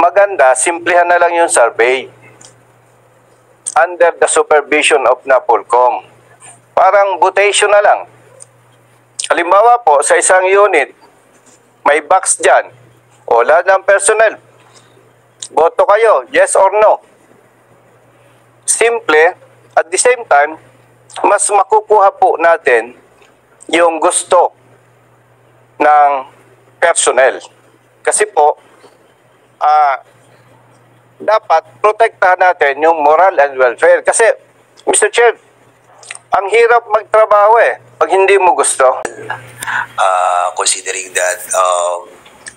maganda, simplihan na lang yung survey under the supervision of NAPOLCOM. Parang votation na lang. Halimbawa po, sa isang unit, may box dyan. O lahat ng personnel, boto kayo, yes or no. Simple, at the same time, mas makukuha po natin yung gusto ng personnel. Kasi po, dapat protektahan natin yung moral and welfare. Kasi, Mr. Chair, ang hirap magtrabaho pag hindi mo gusto. Considering that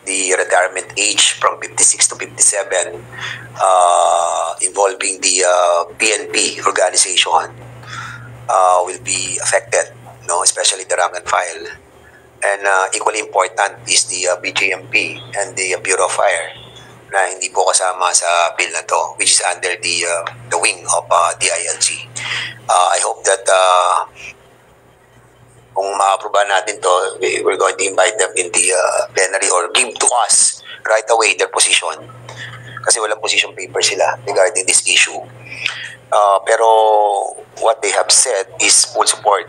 the retirement age from 56 to 57 involving the PNP organization will be affected, no? Especially the rank and file. And equally important is the BJMP and the Bureau of Fire na hindi po kasama sa bill na to, which is under the wing of DILG. I hope that kung ma-aprobahan natin to, we're going to invite them in the plenary or give to us right away their position. Kasi walang position paper sila regarding this issue. Pero what they have said is full support.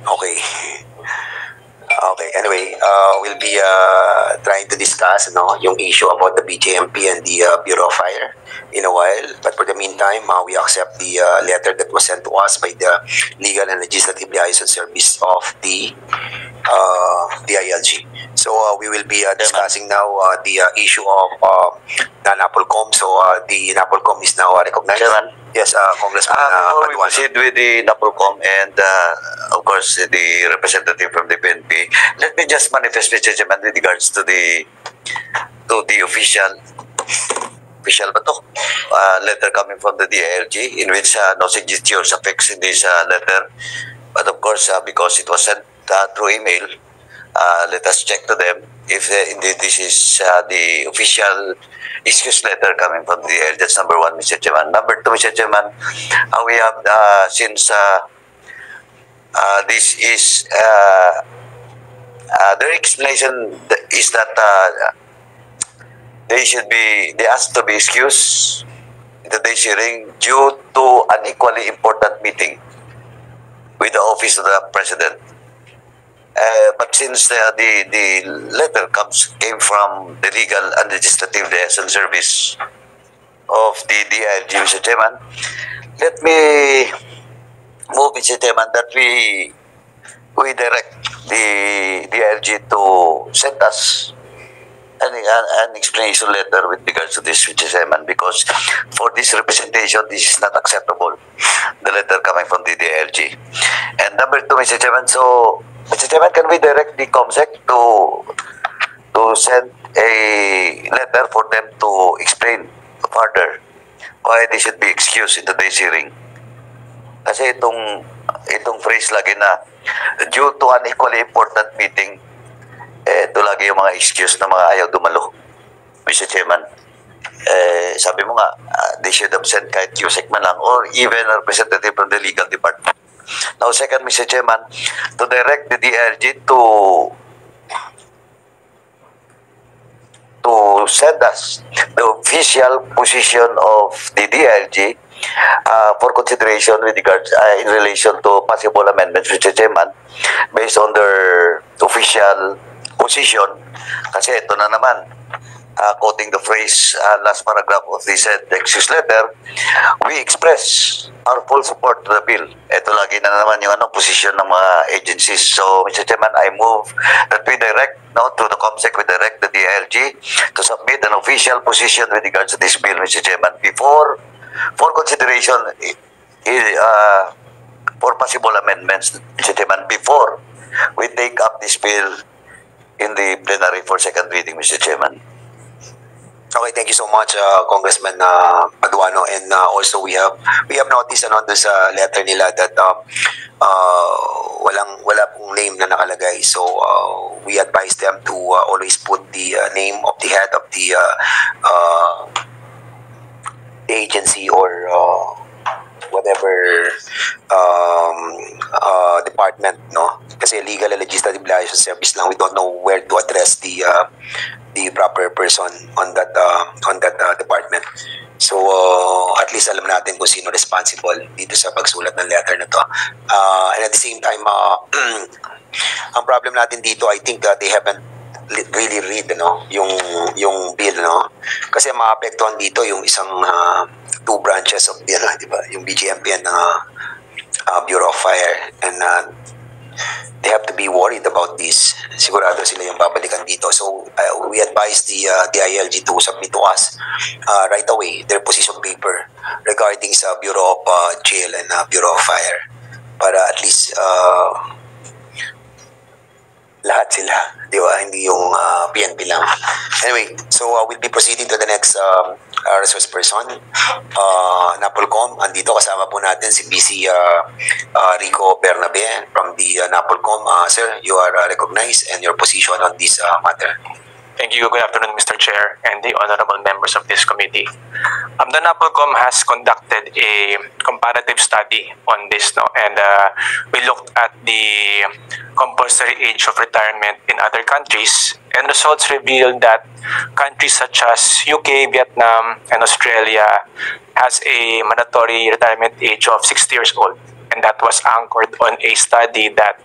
Okay. Okay, anyway, we'll be trying to discuss yung issue about the BJMP and the Bureau of Fire in a while. But for the meantime, we accept the letter that was sent to us by the Legal and Legislative Liaison Service of the ILG. So we will be discussing now the issue of the NAPOLCOM. So the NAPOLCOM is now recognized. Chairman? Yes, Congressman Before we Paduano. proceed with the NAPOLCOM and of course the representative from the PNP, let me just manifest, Mr. Chairman, with regards to the official ba to? Letter coming from the DILG in which no signatures affixed in this letter. But of course, because it was sent through email, let us check to them if indeed this is the official excuse letter coming from the DILG. That's number one, Mr. Chairman. Number two, Mr. Chairman, we have since this is their explanation is that they asked to be excused in today's hearing due to an equally important meeting with the office of the President. But since the letter came from the Legal and Legislative Liaison Service of the DILG, Mr. Chairman, let me move, Mr. Chairman, that we direct the DILG to send us an explanation letter with regards to this, Mr. Chairman, because for this representation, this is not acceptable, the letter coming from the DILG. And number two, Mr. Chairman, so, Mr. Chairman, can we direct the COMSEC to send a letter for them to explain further why they should be excused in today's hearing? Kasi itong phrase lagi na due to an equally important meeting, ito lagi yung mga excuse na mga ayaw dumalo, Mr. Chairman. Sabi mo nga, they should have sent kahit QSEC man lang or even a representative from the legal department. Now, second, Mr. Chairman, to direct the DILG to send us the official position of the DILG for consideration with regards in relation to possible amendments, Mr. Chairman, based on their official position. Kasi ito na naman, quoting the phrase last paragraph of this excuse letter, we express our full support to the bill. Ito lagi na naman yung position ng mga agencies. So, Mr. Chairman, I move that we direct, through the COMSEC, we direct the DILG to submit an official position with regards to this bill, Mr. Chairman, for consideration for possible amendments, Mr. Chairman, before we take up this bill in the plenary for second reading, Mr. Chairman. Okay, thank you so much, Congressman Paduano. And also we have noticed doon sa letter nila that wala pong name na nakalagay. So we advise them to always put the name of the head of the agency or whatever department, no? Kasi legal and legislative liaison service lang, we don't know where to address the proper person on that department. So at least alam natin kung sino responsible dito sa pagsulat ng letter na to. And at the same time, ang problem natin dito, I think they haven't really read, no, yung bill, no, kasi maapektuhan dito yung isang two branches of the, di ba, yung BGMP and Bureau of Fire, and they have to be worried about this. Sigurado sila yung babalikan dito. So we advise the ILG to submit to us right away their position paper regarding sa Bureau of Jail and Bureau of Fire, para at least lahat sila, di ba? Hindi yung PNP lang. Anyway, so we'll be proceeding to the next resource person. NAPOLCOM, andito kasama po natin si BC Rico Bernabe from the NAPOLCOM. Sir, you are recognized and your position on this matter. Thank you. Good afternoon, Mr. Chair and the honorable members of this committee. The NAPOLCOM has conducted a comparative study on this, and we looked at the compulsory age of retirement in other countries, and results revealed that countries such as UK, Vietnam, and Australia has a mandatory retirement age of 60 years old. And that was anchored on a study that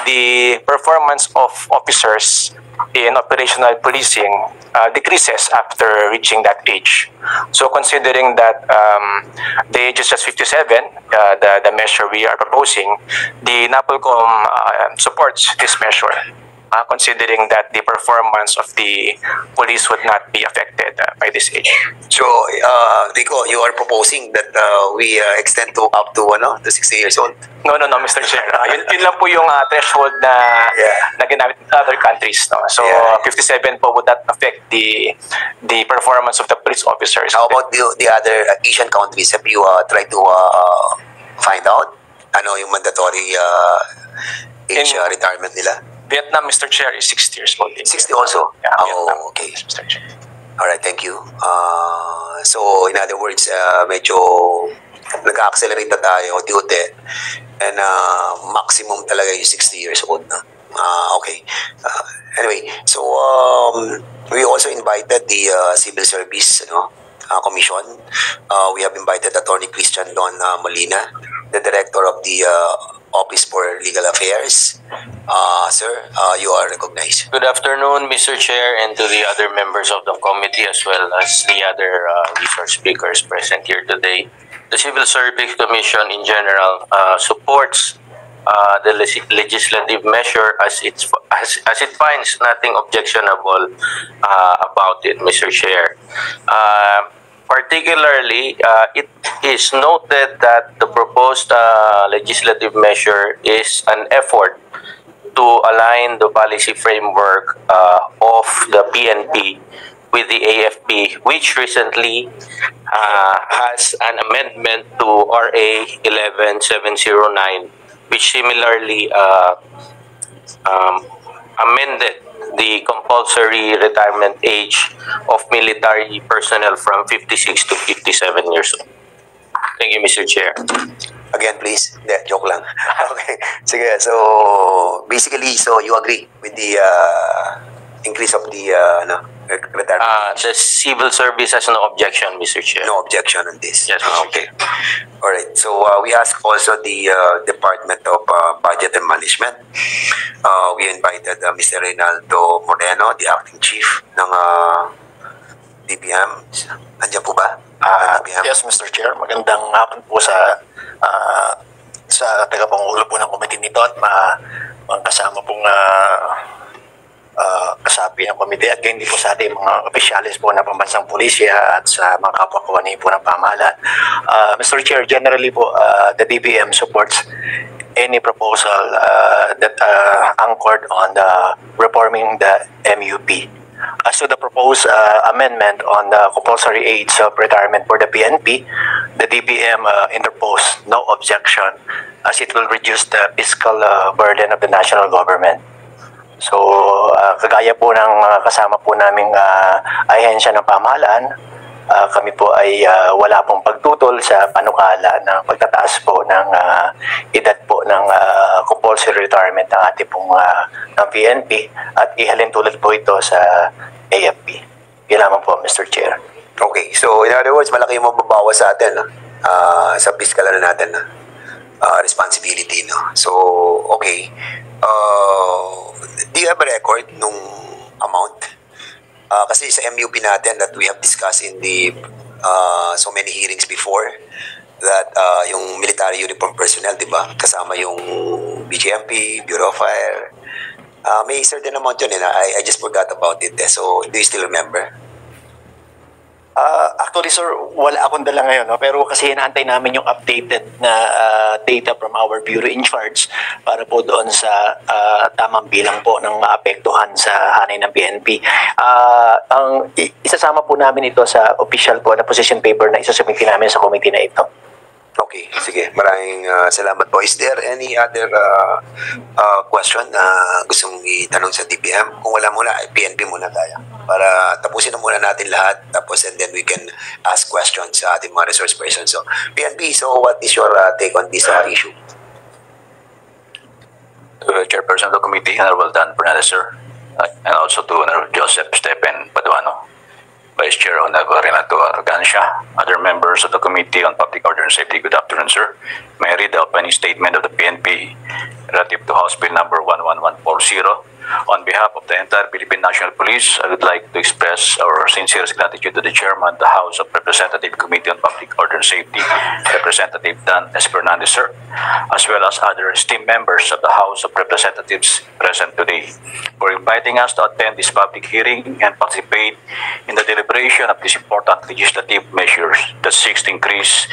the performance of officers in operational policing decreases after reaching that age. So considering that the age is just 57, the measure we are proposing, the NAPOLCOM supports this measure, considering that the performance of the police would not be affected by this age. So, Rico, you are proposing that we extend to up to 60 years old? No, Mr. Chair. Yun lang po yung threshold na ginamit in other countries. No? So, 57 po would not affect the performance of the police officers. How about the other Asian countries? Have you tried to find out ano yung mandatory age retirement nila? Vietnam, Mr. Chair, is 60 years old. 60 also? Yeah, Vietnam. Okay. Yes, Mr. Chair. Alright, thank you. So, in other words, medyo nag-accelerate na tayo, unti-unti. And maximum talaga yung 60 years old na. Okay. Anyway, so we also invited the Civil Service Commission. We have invited Attorney Christian Don Molina, the Director of the Office for Legal Affairs. Sir, you are recognized. Good afternoon, Mr. Chair, and to the other members of the committee as well as the other resource speakers present here today. The Civil Service Commission in general supports the legislative measure as it finds nothing objectionable about it, Mr. Chair. Particularly, it is noted that the proposed legislative measure is an effort to align the policy framework of the PNP with the AFP, which recently has an amendment to RA 11709, which similarly amended the compulsory retirement age of military personnel from 56 to 57 years old. Thank you, Mr. Chair. Again, please. Joke lang. Okay. Sige, so basically, so you agree with the increase of the retirement? The civil service has no objection, Mr. Chair. No objection on this? Yes, Mr. Okay. Chair. All right. So we ask also the Department of Budget and Management. We invited Mr. Reynaldo Moreno, the acting chief ng DBM. Andiyan po ba? DBM? Yes, Mr. Chair. Magandang hapon po sa tagapangulo po ng committee nito at mga kasama pong kasapi ng komite at hindi po sa ating mga opisyalis po ng pambansang pulisya at sa mga kapwa-kawani po ng pamahalaan. Mr. Chair, generally po, the DBM supports any proposal that anchored on reforming the MUP. As to the proposed amendment on the compulsory age of retirement for the PNP, the DBM interposed no objection as it will reduce the fiscal burden of the national government. So, kagaya po ng kasama po naming ahensya ng pamahalaan, kami po ay wala pong pagtutol sa panukala ng pagtataas po ng edad po ng compulsory retirement ng ating pong ng PNP at ihalin tulad po ito sa AFP. Yan lamang po, Mr. Chair. Okay, so in other words, malaki yung mababawas sa atin, no? Sa fiscal natin, no? Responsibility, no? So, okay. Do you have a record nung amount? Kasi sa MUP natin that we have discussed in the so many hearings before that yung military uniform personnel, di ba? Kasama yung BGMP, Bureau of Fire. May certain amount yun, I just forgot about it. So, do you still remember? Actually, sir, wala akong dala ngayon, no? Pero kasi inaantay namin yung updated na data from our bureau in charge para po doon sa tamang bilang po ng maapektuhan sa hanay ng PNP. Isasama po namin ito sa official po na position paper na isasubmit namin sa committee na ito. Okay, sige. Maraming salamat po. Is there any other question na gusto mong itanong sa DPM? Kung wala muna, PNP muna tayo. Para tapusin na muna natin lahat. Tapos and then we can ask questions sa ating mga resource persons. So, PNP, so what is your take on this issue? To the Chairperson of the Committee, Honorable Dan Fernandez, sir. And also to Honorable Joseph Stephen Paduano, Vice Chair Honorable Renato Argancia, other members of the Committee on Public Order and Safety. Good afternoon, sir. May I read the opening statement of the PNP relative to House Bill number 11140. On behalf of the entire Philippine National Police, I would like to express our sincerest gratitude to the Chairman of the House of Representative Committee on Public Order and Safety, Representative Dan S. Fernandez, sir, as well as other esteemed members of the House of Representatives present today, for inviting us to attend this public hearing and participate in the deliberation of these important legislative measures that seeks to increase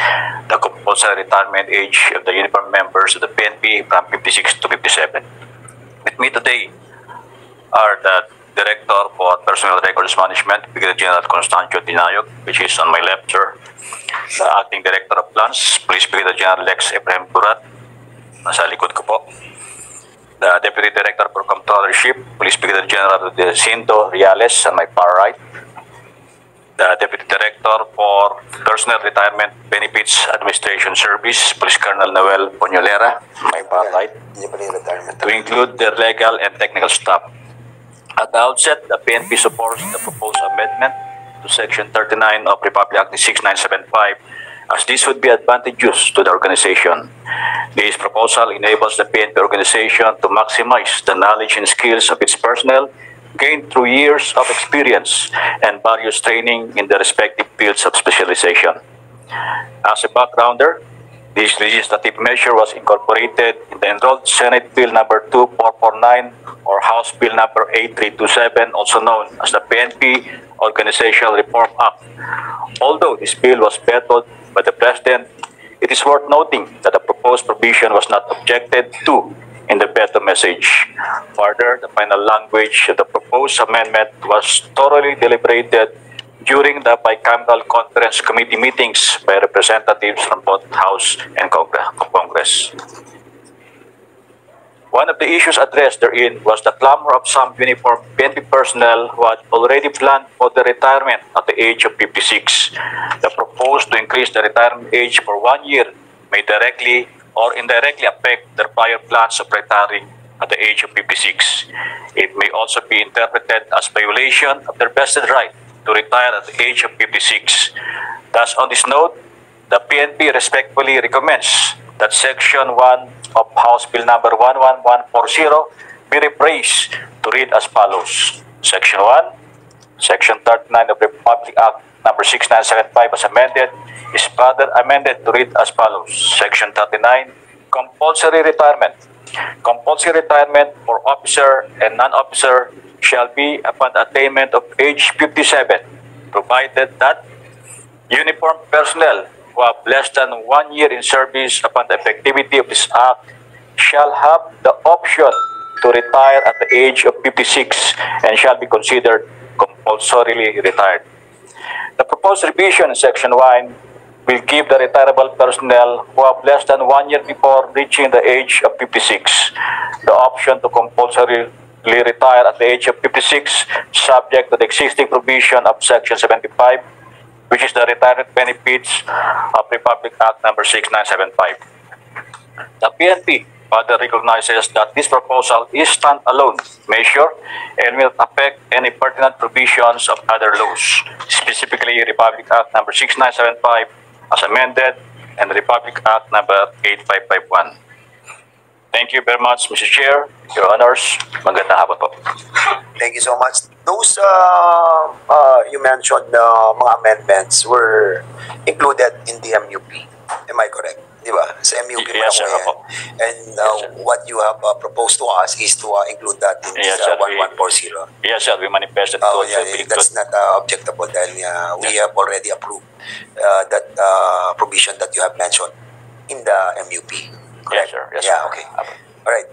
the compulsory retirement age of the uniformed members of the PNP from 56 to 57. With me today are the Director for Personnel Records Management, Brigadier General Constancio Dinayog, which is on my left, sir. The Acting Director of Plans, Police Brigadier General Lex Ebrahim Turat, nasa likod ko po. The Deputy Director for Controllership, Police Brigadier General Jacinto Riales, on my far right. The Deputy Director for Personnel Retirement Benefits Administration Service, Police Colonel Noel Ponolera, my far right, to include their legal and technical staff. At the outset, the PNP supports the proposed amendment to Section 39 of Republic Act 6975, as this would be advantageous to the organization. This proposal enables the PNP organization to maximize the knowledge and skills of its personnel gained through years of experience and various training in the respective fields of specialization. As a backgrounder, this legislative measure was incorporated in the enrolled Senate Bill number 2449 or House Bill number 8327, also known as the PNP Organizational Reform Act. Although this bill was vetoed by the President, it is worth noting that the proposed provision was not objected to in the veto message. Further, the final language of the proposed amendment was thoroughly deliberated during the bicameral conference committee meetings by representatives from both House and Congress. One of the issues addressed therein was the clamor of some uniformed PNP personnel who had already planned for their retirement at the age of 56. The proposal to increase the retirement age for 1 year may directly or indirectly affect their prior plans of retiring at the age of 56. It may also be interpreted as violation of their vested right to retire at the age of 56. Thus, on this note, the PNP respectfully recommends that Section 1 of House Bill number 11140 be rephrased to read as follows. Section 1, Section 39 of the Republic Act number 6975 as amended is further amended to read as follows. Section 39, compulsory retirement. Compulsory retirement for officer and non-officer shall be upon attainment of age 57, provided that uniformed personnel who have less than 1 year in service upon the effectivity of this act shall have the option to retire at the age of 56 and shall be considered compulsorily retired. The proposed revision in Section 1 will give the retirable personnel who have less than 1 year before reaching the age of 56 the option to compulsorily retire at the age of 56, subject to the existing provision of Section 75 which is the Retirement Benefits of Republic Act number 6975. The PNP further recognizes that this proposal is stand-alone measure and will affect any pertinent provisions of other laws, specifically Republic Act number 6975 as amended and Republic Act number 8551. Thank you very much, Mr. Chair, Your Honors. Magandang hapon po. Thank you so much. Those you mentioned mga amendments were included in the MUP. Am I correct? Di ba? Sa MUP Yes, sir. And what you have proposed to us is to include that in Yes, this sir. 1140. Yes, sir. We manifested to Oh, also yeah, be that's not objectable dahil we have already approved that provision that you have mentioned in the MUP. Yes, sir. Yes, Yeah, sir. okay. All right.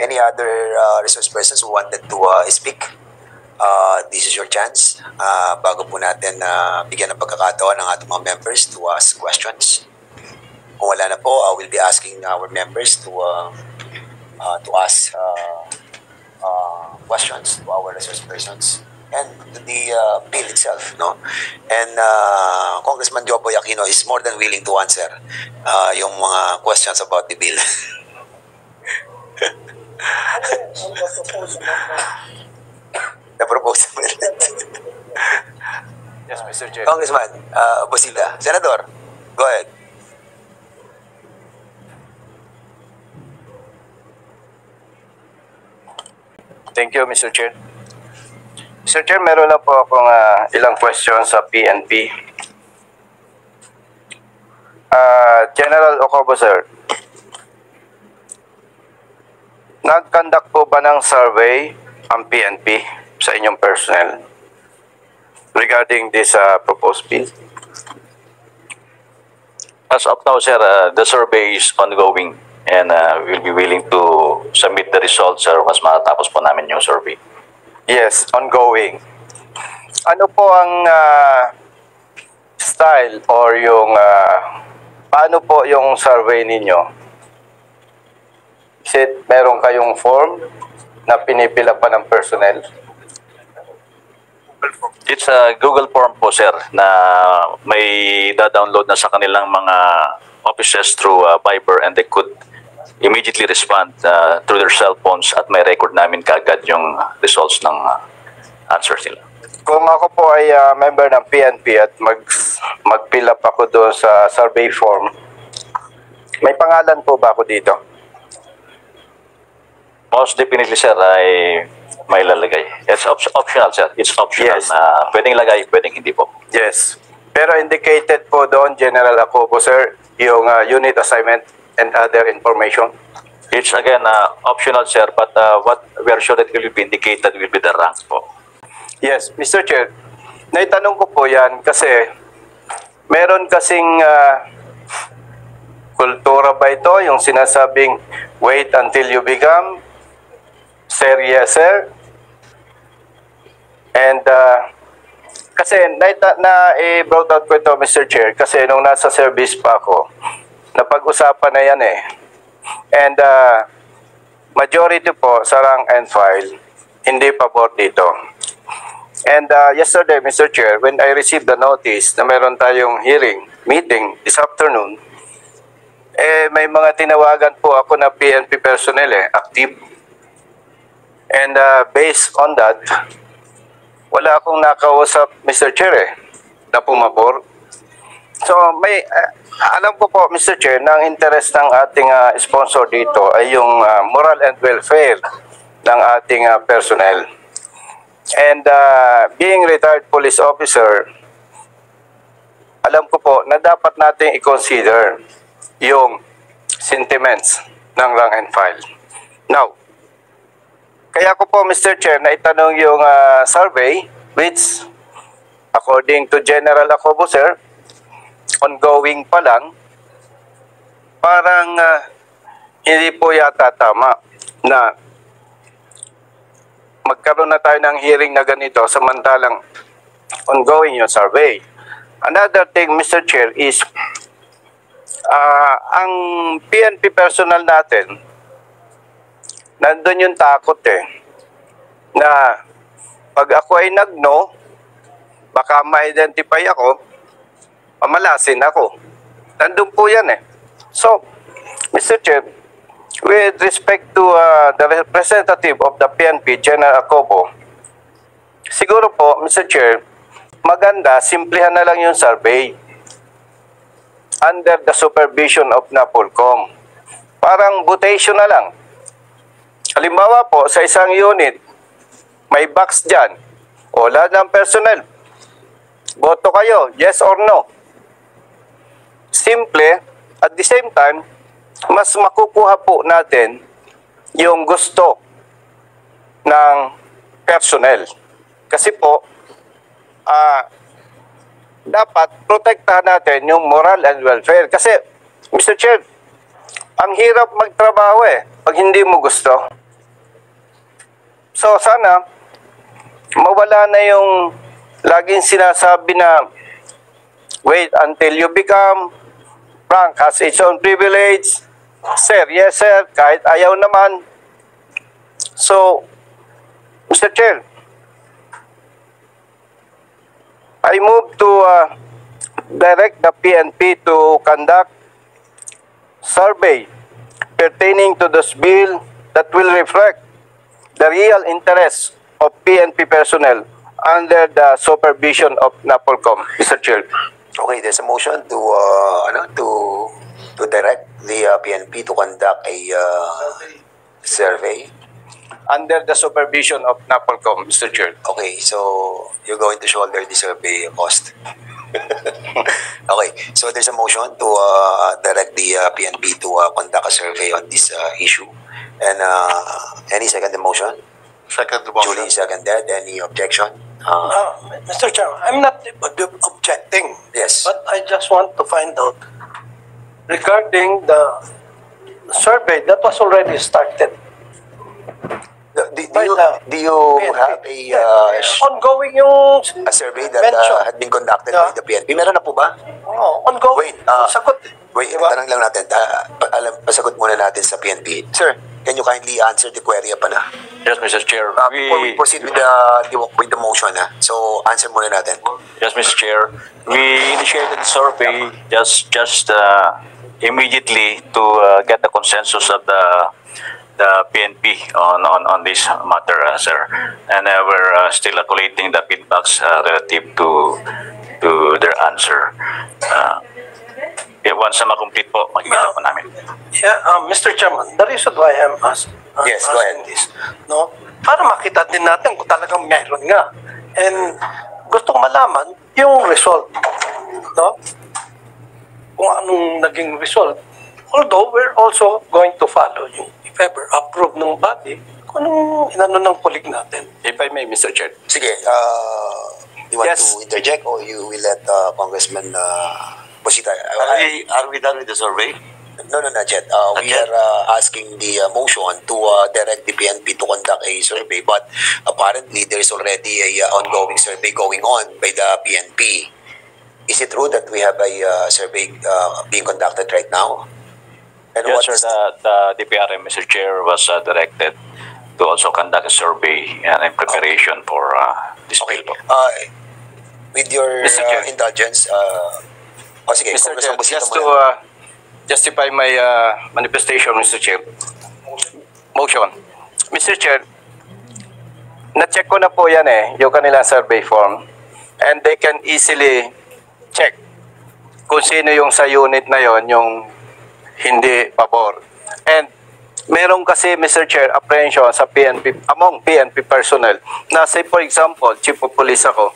Any other resource persons who wanted to speak? This is your chance. Bago po natin bigyan ng pagkakataon ng ating mga members to ask questions. Kung wala na po, we'll be asking our members to ask questions to our resource persons and to the bill itself, no? And Congressman Joboy Aquino is more than willing to answer yung mga questions about the bill. The proposed amendment. Yes, Mr. Chair. Congressman Busita, Senador, go ahead. Thank you, Mr. Chair. Mr. Chair, meron lang po akong ilang questions sa PNP. General Ocobo, sir. Nag-conduct po ba ng survey ang PNP sa inyong personnel regarding this proposed bill? As of now, sir, the survey is ongoing and we'll be willing to submit the results, sir, once matatapos po namin yung survey. Yes, ongoing. Ano po ang style or yung paano po yung survey ninyo? Is it meron kayong form na pinipila pa ng personnel? It's a Google form po, sir, na may da-download na sa kanilang mga offices through Viber, and they could immediately respond through their cell phones at may record namin kaagad yung results ng answers nila. Kung ako po ay member ng PNP at mag-fill up ako doon sa survey form, may pangalan po ba ako dito? Most definitely, sir, ay may lalagay. It's optional, sir. It's optional. Yes. Pwedeng lagay, pwedeng hindi po. Yes. Pero indicated po doon, General Acobo, sir, yung unit assignment and other information. It's again optional, sir, but what we are sure that will be indicated will be the rank po. Yes, Mr. Chair, naitanong ko po yan kasi meron kasing kultura ba ito, yung sinasabing wait until you become sir, yes, sir. And kasi na-brought out ko ito, Mr. Chair, kasi nung nasa service pa ako, napag-usapan na yan eh. And majority po sa rank and file, hindi pabor dito. And yesterday, Mr. Chair, when I received the notice na meron tayong meeting this afternoon, may mga tinawagan po ako na PNP personnel active. And based on that, wala akong nakausap, Mr. Chair, na pumabor. So, alam ko po, Mr. Chair, na ang interest ng ating sponsor dito ay yung moral and welfare ng ating personnel. And being retired police officer, alam ko po na dapat natin i-consider yung sentiments ng rank and file. Now, kaya ko po, Mr. Chair, na itanong yung survey, which, according to General Acobo, sir, ongoing pa lang, parang hindi po yata tama na magkaroon na tayo ng hearing na ganito samantalang ongoing yung survey. Another thing, Mr. Chair, is ang PNP personnel natin, nandun yung takot na pag ako ay nag-no, baka ma-identify ako, mamalasin ako. Nandun po yan eh. So, Mr. Chair, with respect to the representative of the PNP, General Acobo, siguro po, Mr. Chair, maganda, simplihan na lang yung survey under the supervision of NAPOLCOM. Parang votation na lang. Halimbawa po, sa isang unit, may box dyan. O lahat ng personnel. Boto kayo, yes or no. Simple, at the same time, mas makukuha po natin yung gusto ng personnel. Kasi po, dapat protektahan natin yung moral and welfare. Kasi, Mr. Chair, ang hirap magtrabaho pag hindi mo gusto. So, sana, mawala na yung laging sinasabi na wait until you become Frank has its own privilege. Sir, yes sir, kahit ayaw naman. So, Mr. Chair, I move to direct the PNP to conduct survey pertaining to this bill that will reflect the real interests of PNP personnel under the supervision of NAPOLCOM, Mr. Chair. Okay, there's a motion to direct the PNP to conduct a survey. Under the supervision of NAPOLCOM, Mr. Chair. Okay, so you're going to shoulder the survey cost. Okay, so there's a motion to direct the PNP to conduct a survey on this issue. And any second the motion? Second motion. Julie seconded. Any objection? Mr. Chairman, I'm not objecting. Yes. But I just want to find out regarding the survey that was already started. Do you have Ongoing yung a survey that mention. had been conducted by the PNP? Meron na po ba? Ongoing. Wait, Sagot. Wait, Diba? tanong lang natin. Pasagot muna natin sa PNP. Sir, can you kindly answer the query pa na? Yes, Mr. Chair. Before we proceed with the motion, so answer muna natin. Yes, Mr. Chair. We initiated the survey just immediately to get the consensus of the PNP on this matter, sir. And we're still collating the feedbacks relative to their answer. Once na ma-complete po, makikita po namin. Yeah, Mr. Chairman, the reason why I'm Yes, go ahead. asking this, no, para makita din natin kung talagang meron nga. And gusto ko malaman yung result, no? Kung anong naging result. Although we're also going to follow yung if ever approve ng body, kung anong inano ng pulig natin. If I may, Mr. Chair. Sige, you want Yes. to interject or you will let Congressman proceed? Are we done with the survey? No, not yet. We yet? are asking the motion to direct the PNP to conduct a survey, but apparently there is already a ongoing survey going on by the PNP. Is it true that we have a survey being conducted right now? And Yes, what sir. is The DPRM, Mr. Chair, was directed to also conduct a survey and in preparation for this okay? bill. With your Mr. Chair. indulgence, sige, Mr. Congressman Chair, Busita just to muna. justify my manifestation, Mr. Chair. Motion. Mr. Chair, na-check ko na po yan yung kanilang survey form. And they can easily check kung sino yung sa unit na yon yung hindi pabor. And meron kasi, Mr. Chair, apprehension sa PNP, among PNP personnel, na say for example, chief of police ako,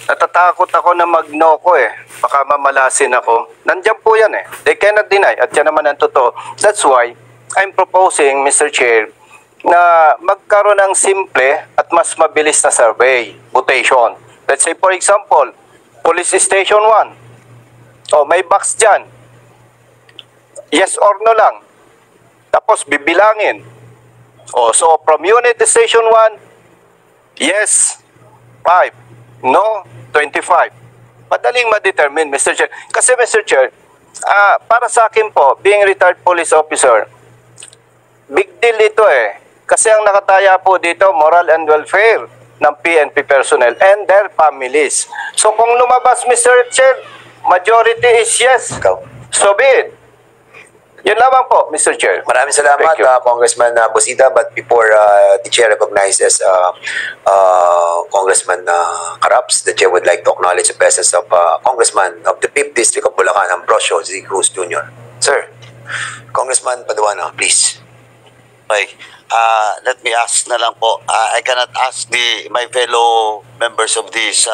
natatakot ako na mag-no ko baka mamalasin ako. Nandiyan po yan They cannot deny, at yan naman ang totoo. That's why, I'm proposing, Mr. Chair, na magkaroon ng simple at mas mabilis na survey, votation. Let's say for example, Police Station 1. May box dyan. Yes or no lang. Tapos bibilangin. So from unit station 1, yes, 5. No, 25. Madaling ma-determine, Mr. Chair. Kasi, Mr. Chair, para sa akin po, being retired police officer, big deal dito Kasi ang nakataya po dito, moral and welfare. ng PNP personnel and their families. So kung lumabas, Mr. Chair, majority is yes. So be it. Yun lamang po, Mr. Chair. Maraming salamat, Thank you. Congressman Busita. But before the Chair recognizes Congressman Caraps, the Chair would like to acknowledge the presence of Congressman of the 5th District of Bulacan, Ambrosio Z. Cruz Jr. Sir, Congressman Paduano, please. Okay. Let me ask na lang po. I cannot ask my fellow members of this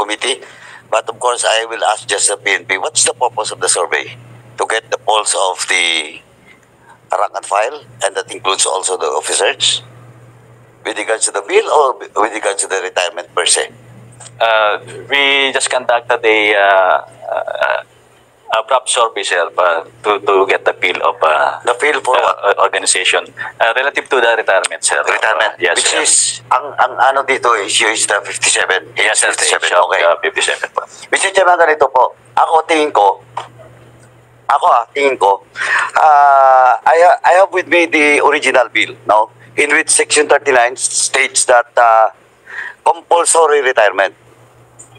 committee, but of course I will ask just the PNP. What's the purpose of the survey? To get the pulse of the rank and file, and that includes also the officers, with regards to the bill or with regards to the retirement per se? We just conducted a prop survey, sir, to get the feel of The feel for what? organization relative to the retirement, sir. Retirement. Yes, Which sir. is, ang ano dito issue is the 57. Yes, sir. 57. Age of, Okay. 57 po. Mr. Chairman, ganito po. Tingin ko, I have with me the original bill, no? In which Section 39 states that compulsory retirement,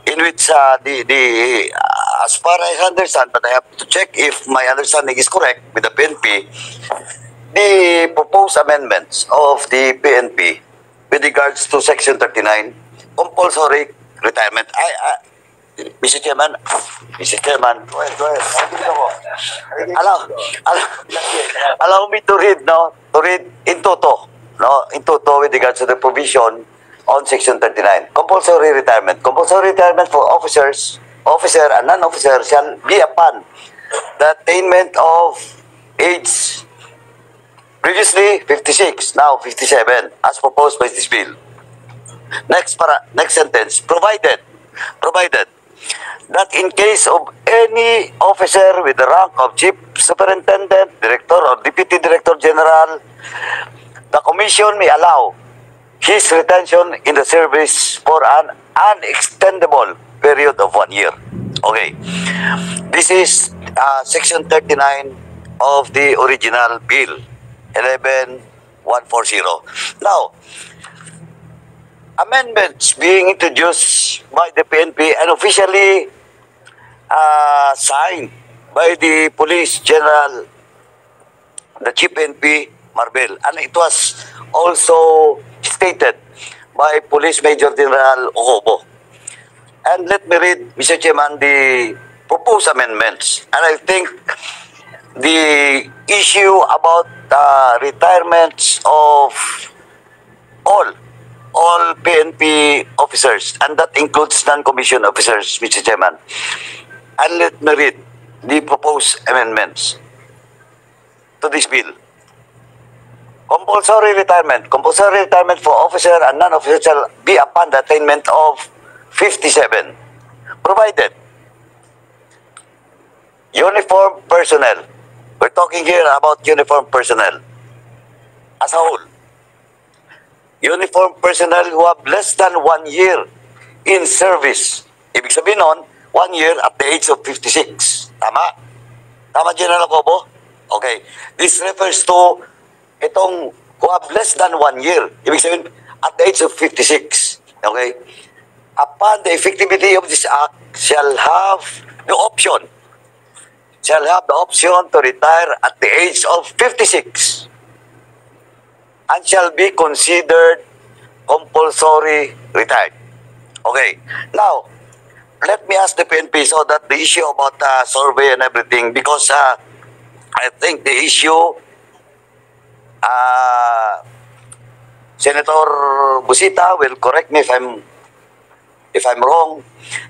in which as far as I understand, but I have to check if my understanding is correct with the PNP, the proposed amendments of the PNP with regards to Section 39, compulsory retirement. Mr. Chairman, go ahead. Allow me to read, to read in toto, with regards to the provision on Section 39. Compulsory retirement. Compulsory retirement for officer and non-officer shall be upon the attainment of age previously 56, now 57, as proposed by this bill. Next sentence, provided that in case of any officer with the rank of Chief Superintendent, Director, or Deputy Director General, the Commission may allow his retention in the service for an unextendable period of 1 year. Okay. This is Section 39 of the original Bill 11140. Now, amendments being introduced by the PNP and officially signed by the Police General, the Chief PNP, Marbel. And it was also stated by Police Major General Ocobo. And let me read, Mr. Chairman, the proposed amendments. And I think the issue about retirements of all PNP officers, and that includes non-commissioned officers, Mr. Chairman. And let me read the proposed amendments to this bill. Compulsory retirement for officer and non-officer shall be upon the attainment of 57, provided uniform personnel. We're talking here about uniform personnel as a whole. Uniform personnel who have less than 1 year in service. Ibig sabihin nun, 1 year at the age of 56. Tama? Tama, General Ocobo? Okay. This refers to itong who have less than 1 year. Ibig sabihin, at the age of 56. Okay? Upon the effectivity of this act, shall have the option to retire at the age of 56 and shall be considered compulsory retired. Okay. Now, let me ask the PNP so that the issue about survey and everything, because I think the issue, Senator Busita will correct me if I'm wrong.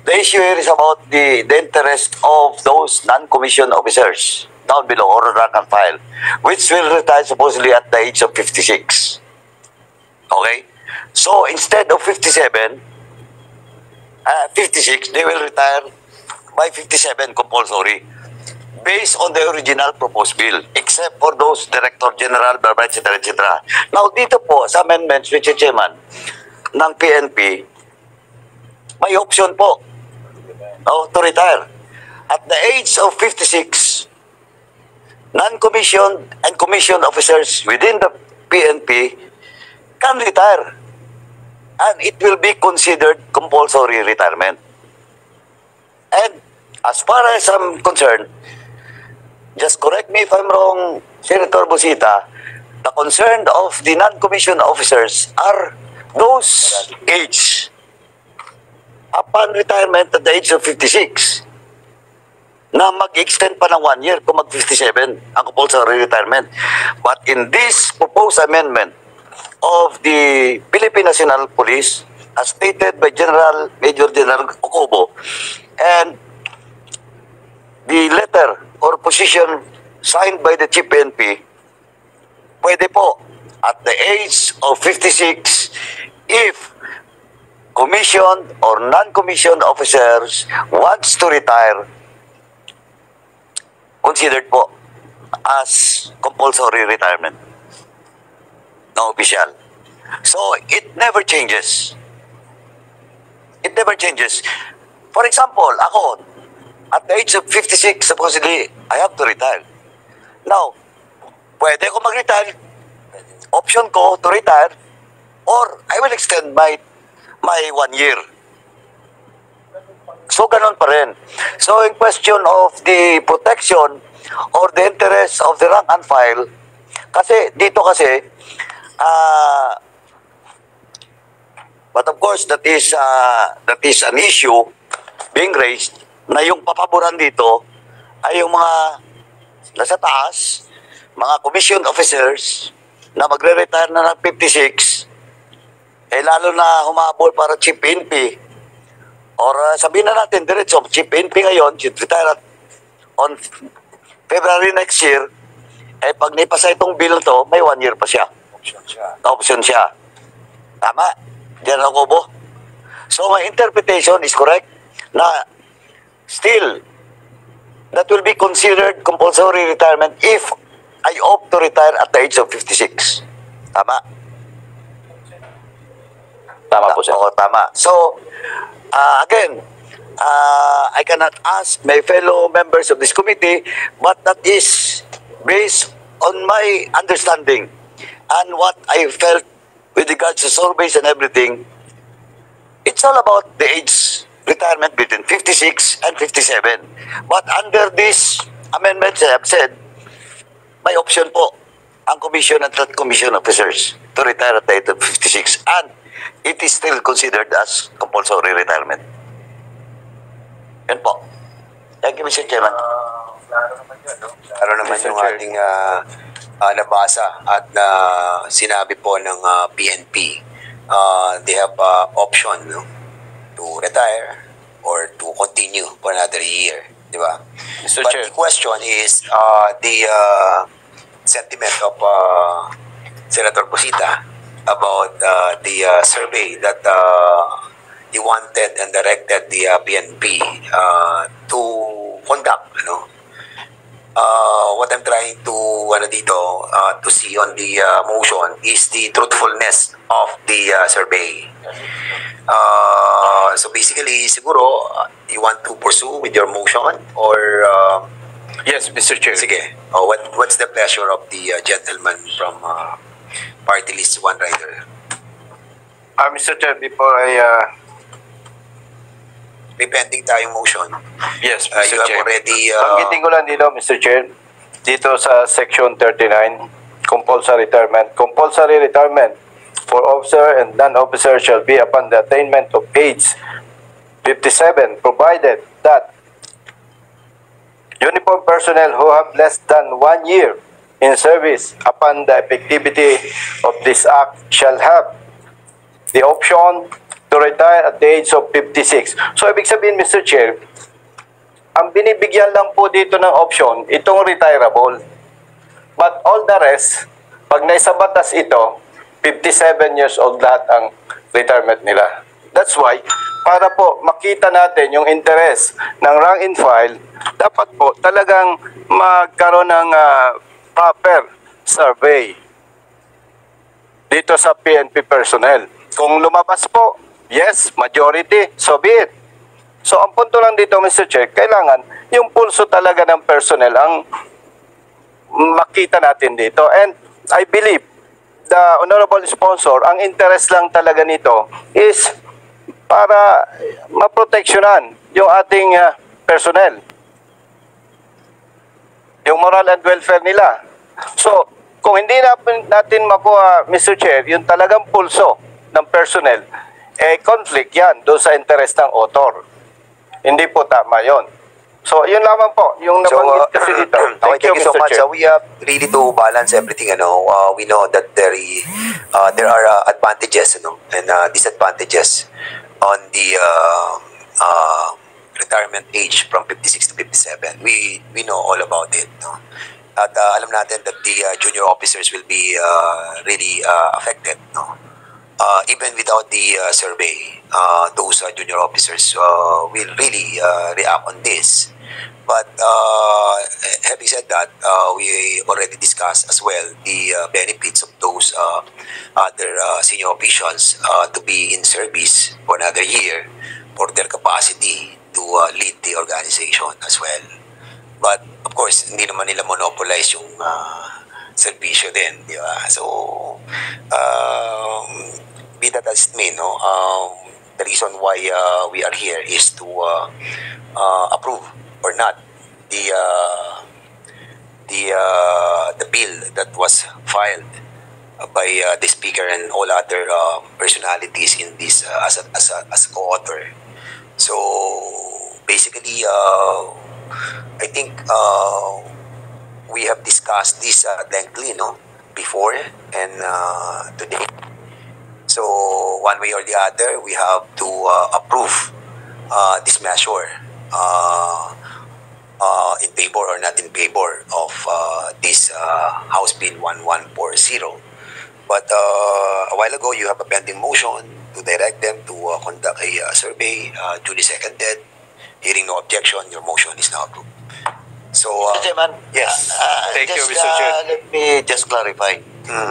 The issue here is about the interest of those non-commissioned officers down below, or rank and file, which will retire supposedly at the age of 56. Okay? So instead of 56, they will retire by 57 compulsory, based on the original proposed bill, except for those Director General, etc., etc. Now, dito po, sa amendments, Mr. Chairman, ng PNP, may option po to retire. At the age of 56, non-commissioned and commissioned officers within the PNP can retire and it will be considered compulsory retirement. And as far as I'm concerned, just correct me if I'm wrong, Senator Busita, the concern of the non-commissioned officers are those aged upon retirement at the age of 56 na mag-extend pa ng 1 year kung mag-57 ang compulsory retirement. But in this proposed amendment of the Philippine National Police, as stated by Major General Ocobo, and the letter or position signed by the Chief PNP, pwede po at the age of 56 if commissioned or non-commissioned officers wants to retire, considered po as compulsory retirement. No official. So, it never changes. It never changes. For example, ako, at the age of 56, supposedly, I have to retire. Now, pwede ko mag-retire. Option ko to retire, or I will extend my 1 year. So, ganun pa rin. So, in question of the protection or the interest of the rank and file, kasi, dito kasi, but of course, that is an issue being raised na yung papaboran dito ay yung mga nasa taas, mga commissioned officers na magre-retire na ng 56, lalo na humabol para Chief PNP, or sabihin na natin diretso, Chief PNP ngayon, should retire on February next year, pag naipasa itong bill to, may 1 year pa siya. Option siya. Tama? General Ocobo? So, my interpretation is correct na still, that will be considered compulsory retirement if I opt to retire at the age of 56. Tama? Tama po, sir. Oo, tama. So, again, I cannot ask my fellow members of this committee, but that is based on my understanding and what I felt with regards to surveys and everything. It's all about the age retirement between 56 and 57. But under this amendment, I have said, may option po ang commission and non-commission officers to retire at the age of 56, and it is still considered as compulsory retirement. Yan po. Thank you, Mr. Chairman. Klaro naman yung ating nabasa at sinabi po ng PNP. They have option, no, to retire or to continue for another year, di ba? Mr. But Chair. the question is the sentiment of Senator Busita about the survey that he wanted and directed the PNP to conduct, what I'm trying to see on the motion is the truthfulness of the survey. So basically, siguro, you want to pursue with your motion or... Yes, Mr. Chair. Sige. What's the pleasure of the gentleman from Party List One Rider? Mr. Chair, before I... May pending tayong motion. Yes, You Mr. have Chair. already... Banggitin ko lang dito, Mr. Chair, dito sa Section 39, compulsory retirement for officer and non-officer shall be upon the attainment of age 57, provided that uniform personnel who have less than 1 year in service upon the effectivity of this act shall have the option to retire at the age of 56. So, ibig sabihin, Mr. Chair, ang binibigyan lang po dito ng option, itong retirable. But all the rest, pag naisabatas ito, 57 years old lahat ang retirement nila. That's why, para po makita natin yung interest ng rank and file, dapat po talagang magkaroon ng proper survey dito sa PNP personnel. Kung lumabas po, yes, majority, so be it. So, ang punto lang dito, Mr. Chair, kailangan yung pulso talaga ng personnel ang makita natin dito. And I believe the honorable sponsor, ang interest lang talaga nito is para maproteksyonan yung ating personnel, yung moral and welfare nila. So, kung hindi natin makuha, Mr. Chair, yung talagang pulso ng personnel, conflict yan doon sa interest ng author. Hindi po tama yon. So, yun lamang po, yung nabanggit kasi dito. Thank you so Mr. much. Chair. We have really to balance everything. We know that there are advantages and disadvantages on the retirement age from 56 to 57. We know all about it. No? At alam natin that the junior officers will be really affected. No? Even without the survey, those junior officers will really react on this. But having said that, we already discussed as well the benefits of those other senior officials to be in service for another year for their capacity to lead the organization as well. But of course, hindi naman nila monopolize yung servisyo din, di ba? So, be that as it may, the reason why we are here is to approve or not the bill that was filed by the speaker and all other personalities in this as a co-author. So basically, I think we have discussed this lengthily, before and today. So one way or the other, we have to approve this measure in favor or not in favor of this House Bill 1140. But a while ago, you have a pending motion to direct them to conduct a survey, duly seconded. Hearing no objection, your motion is now approved. So, Mr. Chairman, yes. Thank you, Mr. Chair. Let me just clarify.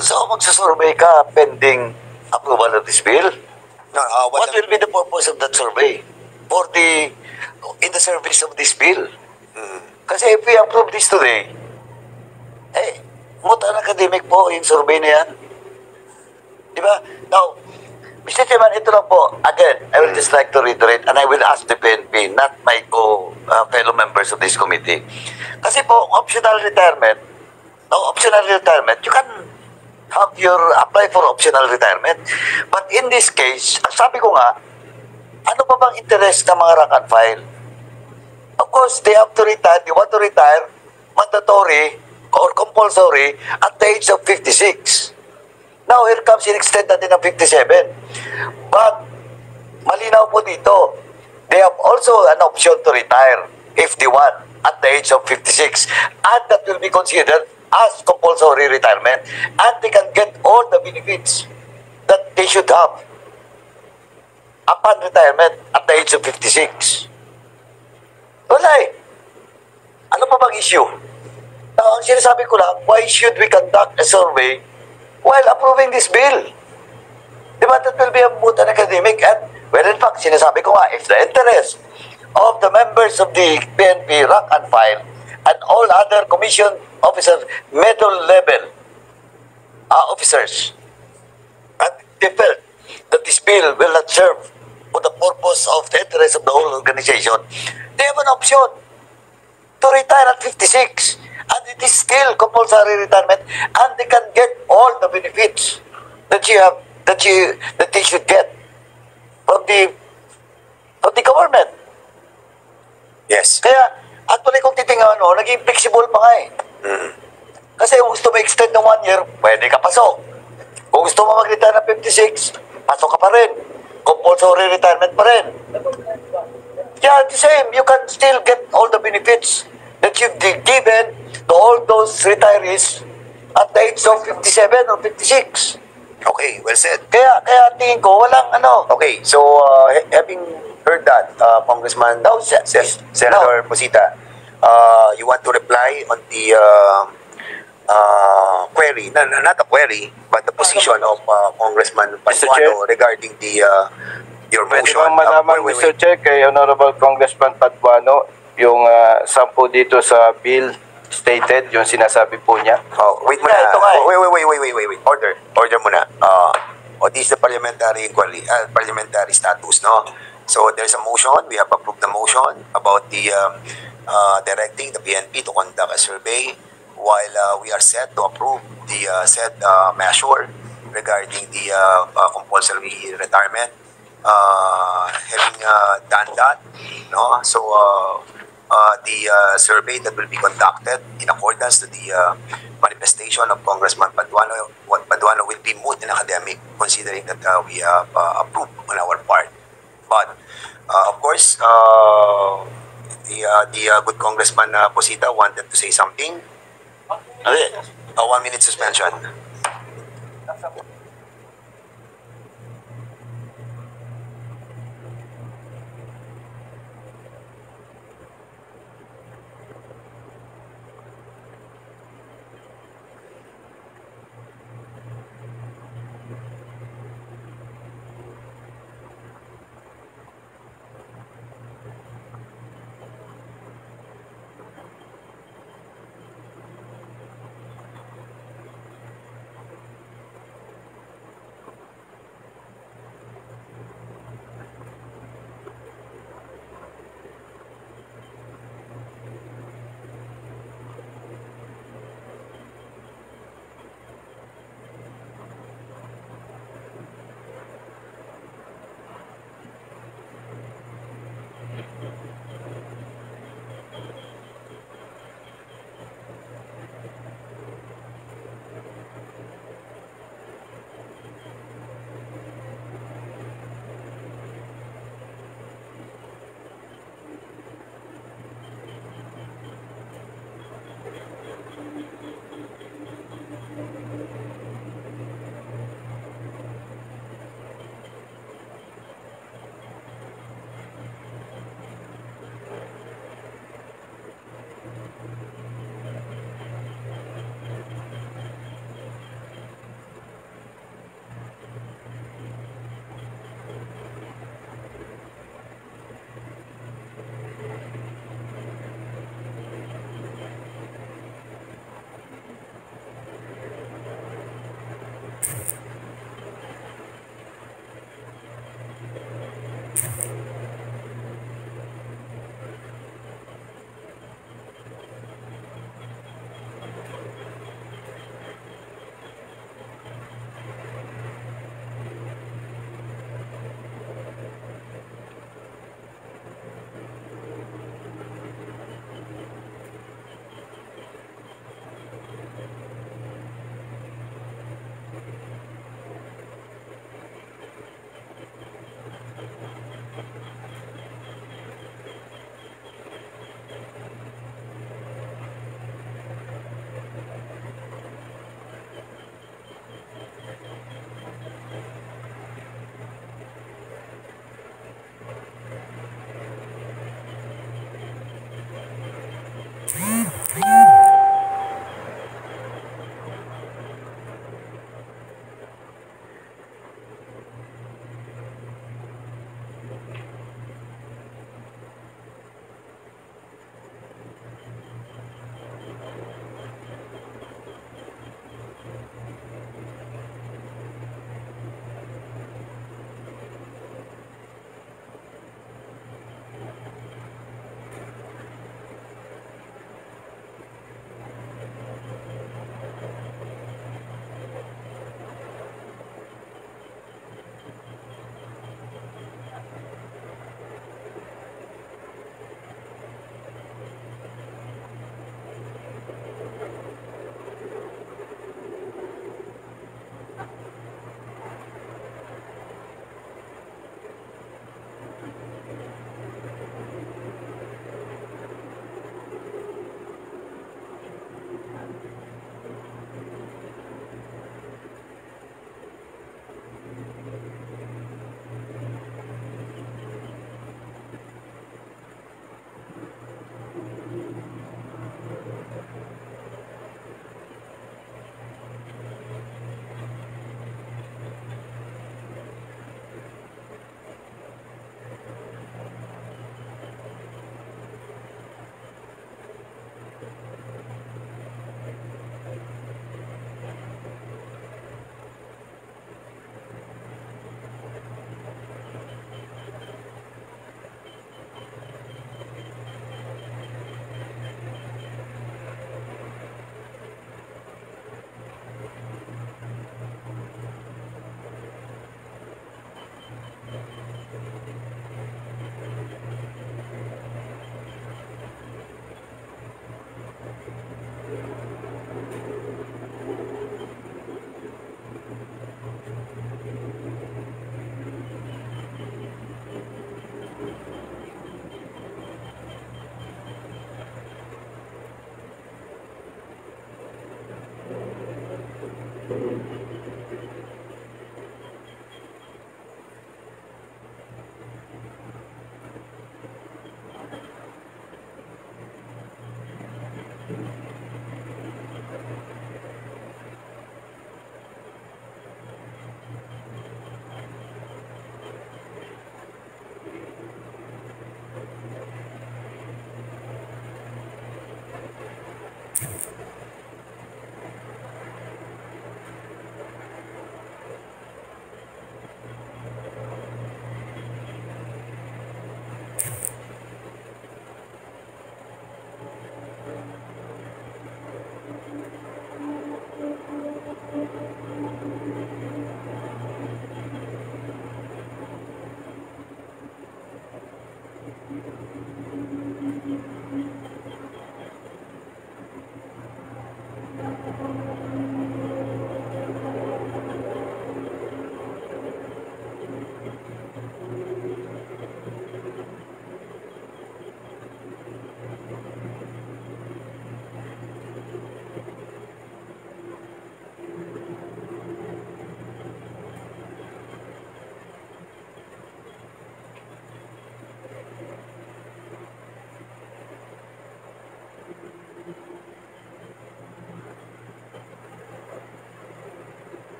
So, magsasurvey ka pending approval of this bill? No, What will be the purpose of that survey? In the service of this bill? Kasi if we approve this today, mutan academic po yung survey na yan. Di ba? Now, Mr. Chairman, ito lang po. Again, I will just like to reiterate and I will ask the PNP, not my fellow members of this committee. Kasi po, optional retirement, you can have apply for optional retirement. But in this case, sabi ko nga, ano pa bang interest ng mga rank and file? Of course, they have to retire. They want to retire mandatory or compulsory at the age of 56. Now, here comes in-extend natin ng 57. But, malinaw po dito, they have also an option to retire if they want at the age of 56. And that will be considered as compulsory retirement. And they can get all the benefits that they should have upon retirement at the age of 56. Wala eh. Ano pa bang issue? Now, ang sinasabi ko lang, why should we conduct a survey while approving this bill? Diba, that will be a moot and academic. And, well, in fact, sinasabi ko nga, if the interest of the members of the PNP rank and file and all other commission officers, middle level officers, and they felt that this bill will not serve for the purpose of the interest of the whole organization, they have an option to retire at 56. And it is still compulsory retirement, and they can get all the benefits that they should get from the government. Yes. Kaya, actually kung titingnan naging flexible pa nga eh. Kasi kung gusto mo extend ng 1 year, pwede ka pasok. Kung gusto mo mag-retire ng 56, pasok ka pa rin. Compulsory retirement pa rin. Yeah, the same. You can still get all the benefits that you've given to all those retirees at the age of 57 or 56. Okay, well said. Kaya tingin ko, walang Okay, so having heard that, Congressman Senator Posita, you want to reply on the query, not a query, but the position of Congressman Paduano regarding your Pwede motion. bang malaman, Wait. Mr. Chair, kay Honorable Congressman Paduano, yung sampu dito sa Bill stated yung sinasabi po niya? Oh, wait muna. Ito nga eh. Wait. Order muna. This is the parliamentary inquiry, parliamentary status, no? So there's a motion. We have approved the motion about the directing the PNP to conduct a survey, while we are set to approve the said measure regarding the compulsory retirement. Having done that, no? So the survey that will be conducted in accordance to the manifestation of Congressman Paduano will be moot and academic, considering that we have approved on our part. But of course, the good Congressman Posita wanted to say something. 1 minute suspension.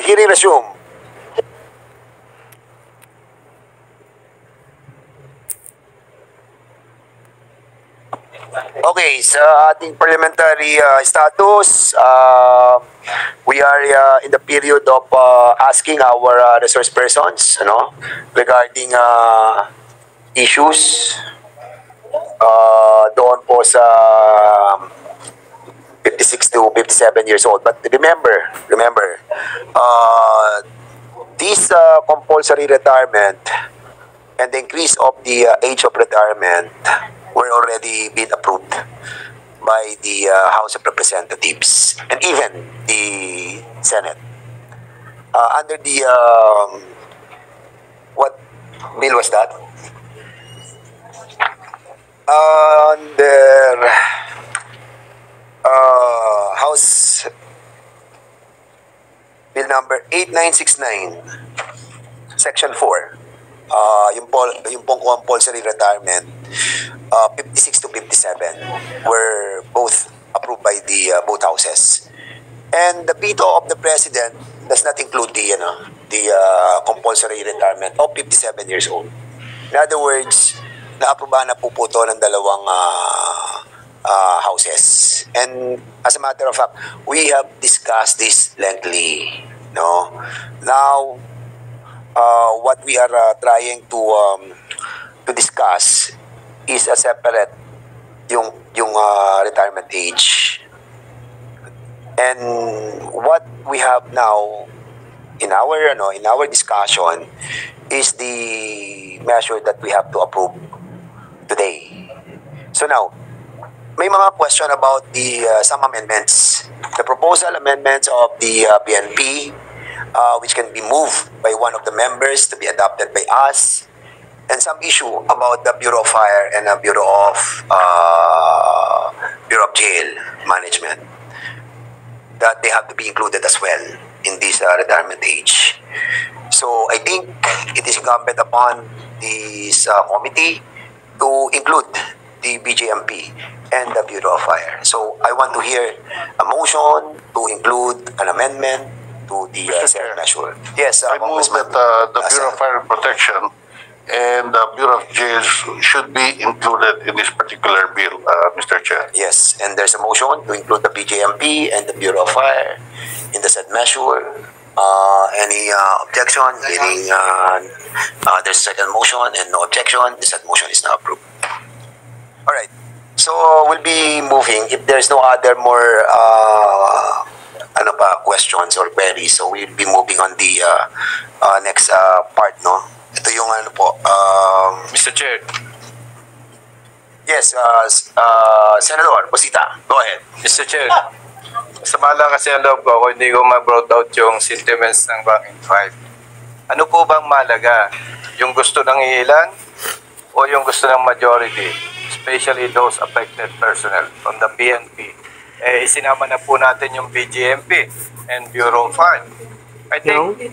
Hearing resume. Okay, sa ating parliamentary status, we are in the period of asking our resource persons, regarding issues doon po sa 56 to 57 years old. But remember, this compulsory retirement and the increase of the age of retirement were already been approved by the House of Representatives and even the Senate. Under the, what bill was that? Under House Bill number 8969, Section 4. Yung pong compulsory retirement, 56 to 57 were both approved by the both houses. And the veto of the President does not include the compulsory retirement of 57 years old. In other words, naaprubahan na po ito ng dalawang houses. And as a matter of fact, we have discussed this lengthily. Now, what we are trying to discuss is a separate yung retirement age. And what we have now in our discussion is the measure that we have to approve today. So now, may mga question about the some amendments. The proposal amendments of the PNP, which can be moved by one of the members to be adopted by us, and some issue about the Bureau of Fire and the Bureau of Jail Management, that they have to be included as well in this retirement age. So I think it is incumbent upon this committee to include the BJMP and the Bureau of Fire. So I want to hear a motion to include an amendment to the said measure. Yes, I move Congressman. that the Bureau of Fire Protection and the Bureau of Jails should be included in this particular bill, Mr. Chair. Yes, and there's a motion to include the BJMP and the Bureau of Fire in the said measure. Any objection? Hearing there's a second motion and no objection, the said motion is now approved. All right. So we'll be moving. If there's no other more questions or queries, so we'll be moving on the next part, no? Ito yung ano po. Mr. Chair. Yes, Senador Busita, go ahead. Mr. Chair, masama lang kasi ang loob ko kung hindi ko ma-brought out yung sentiments ng Bangin 5. Ano po bang malaga? Yung gusto ng ilan o yung gusto ng majority? Especially those affected personnel from the PNP. Isinama na po natin yung BGMP and Bureau of Fire. I think in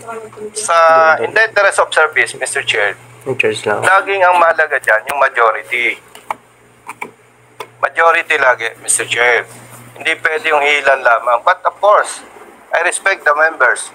the interest of service, Mr. Chair, laging ang mahalaga dyan yung majority. Majority lagi, Mr. Chair. Hindi pwede yung ilan lamang. But of course, I respect the members.